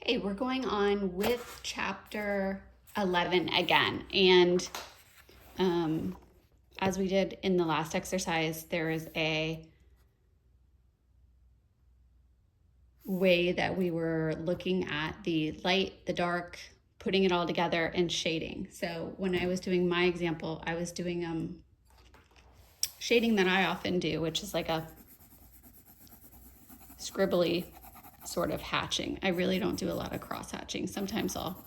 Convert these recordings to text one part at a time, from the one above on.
Okay, we're going on with chapter 11 again. And as we did in the last exercise, there is a way that we were looking at the light, the dark, putting it all together, and shading. So when I was doing my example, I was doing shading that I often do, which is like a scribbly sort of hatching. I really don't do a lot of cross hatching. Sometimes I'll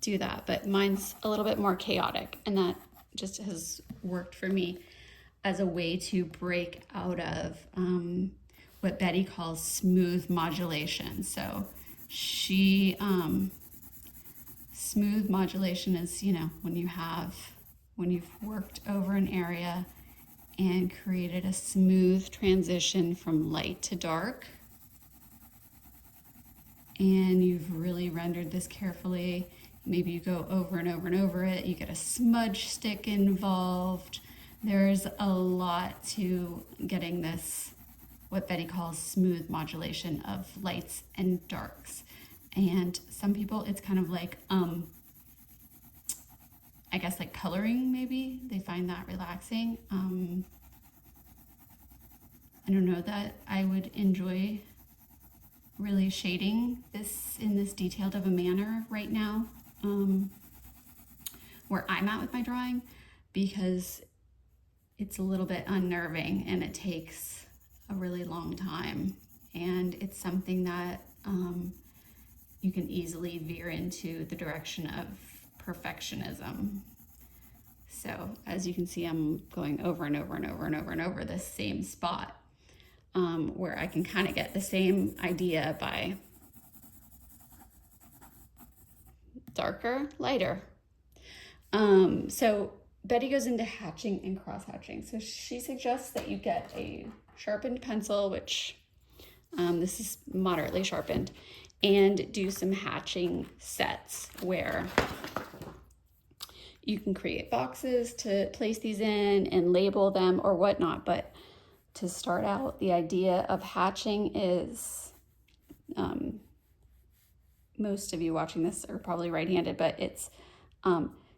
do that, but mine's a little bit more chaotic, and that just has worked for me as a way to break out of what Betty calls smooth modulation. So smooth modulation is, when you've worked over an area and created a smooth transition from light to dark, and you've really rendered this carefully. Maybe you go over and over and over it. You get a smudge stick involved. There's a lot to getting this, what Betty calls smooth modulation of lights and darks. And some people, it's kind of like, I guess like coloring maybe. They find that relaxing. I don't know that I would enjoy really shading this in this detailed of a manner right now, where I'm at with my drawing, because it's a little bit unnerving and it takes a really long time, and it's something that you can easily veer into the direction of perfectionism. So as you can see, I'm going over and over and over and over and over this same spot, where I can kind of get the same idea by darker, lighter. So Betty goes into hatching and cross hatching. So she suggests that you get a sharpened pencil, which this is moderately sharpened, and do some hatching sets where you can create boxes to place these in and label them or whatnot. But to start out, the idea of hatching is, most of you watching this are probably right-handed, but it's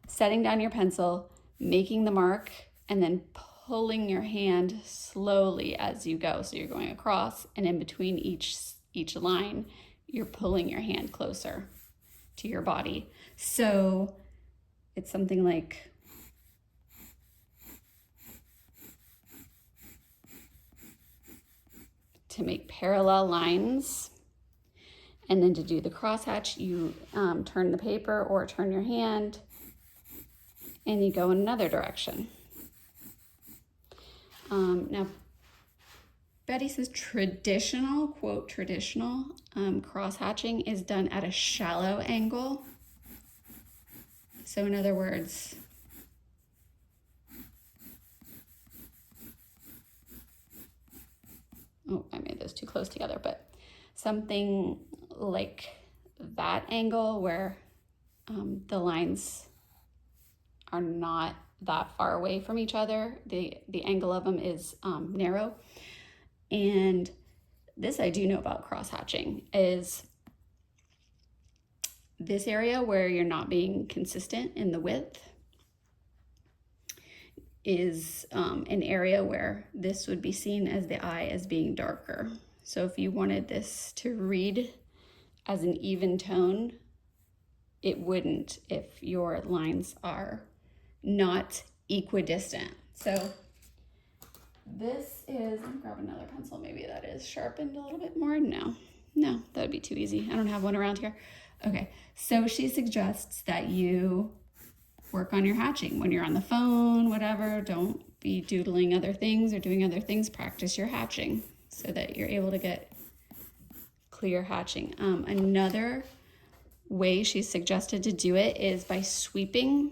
setting down your pencil, making the mark, and then pulling your hand slowly as you go. So you're going across, and in between each line, you're pulling your hand closer to your body. So it's something like, to make parallel lines, and then to do the crosshatch, you turn the paper or turn your hand and you go in another direction. Now, Betty says traditional, quote, traditional crosshatching is done at a shallow angle. So in other words, oh, I made those too close together, but something like that angle where the lines are not that far away from each other. The angle of them is narrow. And this I do know about cross hatching, is this area where you're not being consistent in the width is an area where this would be seen as the eye as being darker. So if you wanted this to read as an even tone, it wouldn't if your lines are not equidistant. So this is, let me grab another pencil, maybe that is sharpened a little bit more. No, that would be too easy. I don't have one around here. Okay, so she suggests that you work on your hatching when you're on the phone, whatever. Don't be doodling other things or doing other things. Practice your hatching so that you're able to get clear hatching. Another way she suggested to do it is by sweeping,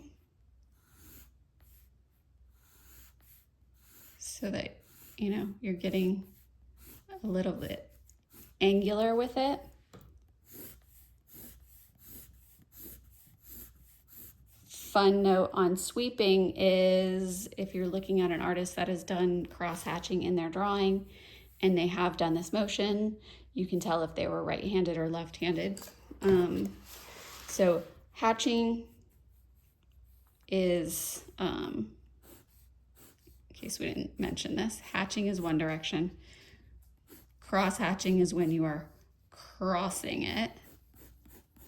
so that, you're getting a little bit angular with it. Fun note on sweeping is, if you're looking at an artist that has done cross hatching in their drawing and they have done this motion, you can tell if they were right-handed or left-handed So hatching is, in case we didn't mention this, hatching is one direction. Cross hatching is when you are crossing it,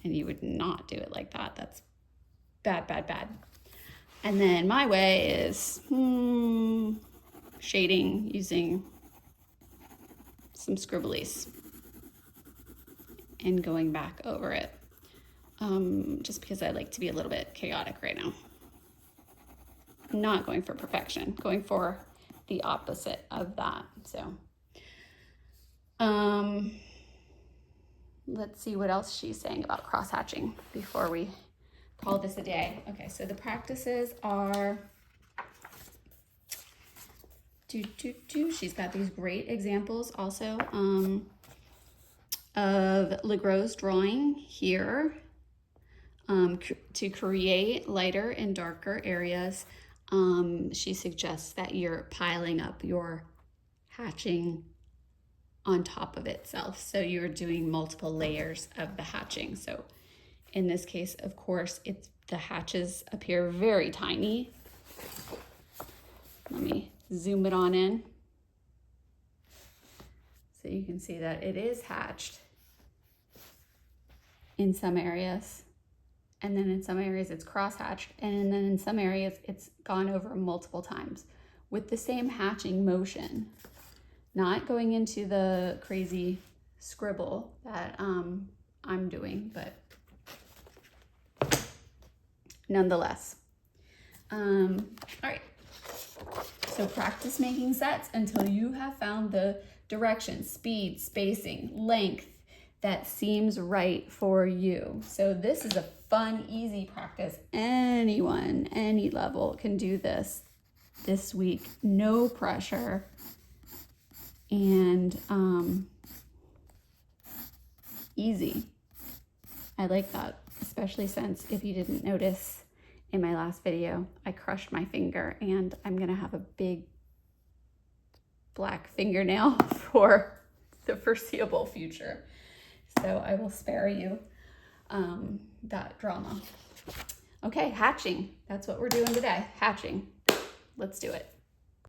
and you would not do it like that. That's bad, bad, bad. And then my way is shading using some scribblies and going back over it, just because I like to be a little bit chaotic right now. I'm not going for perfection, going for the opposite of that. So let's see what else she's saying about cross hatching before we call this a day. Okay, so the practices are she's got these great examples also of Legros drawing here to create lighter and darker areas. She suggests that you're piling up your hatching on top of itself. So you're doing multiple layers of the hatching. So in this case, of course, the hatches appear very tiny. Let me zoom it on in so you can see that it is hatched in some areas, and then in some areas it's cross-hatched, and then in some areas it's gone over multiple times with the same hatching motion, not going into the crazy scribble that I'm doing, but nonetheless. All right, so practice making sets until you have found the direction, speed, spacing, length that seems right for you. So this is a fun, easy practice. Anyone, any level can do this week. No pressure. And easy. I like that, especially since, if you didn't notice in my last video, I crushed my finger and I'm gonna have a big black fingernail for the foreseeable future. So I will spare you that drama. Okay, hatching. That's what we're doing today, hatching. Let's do it.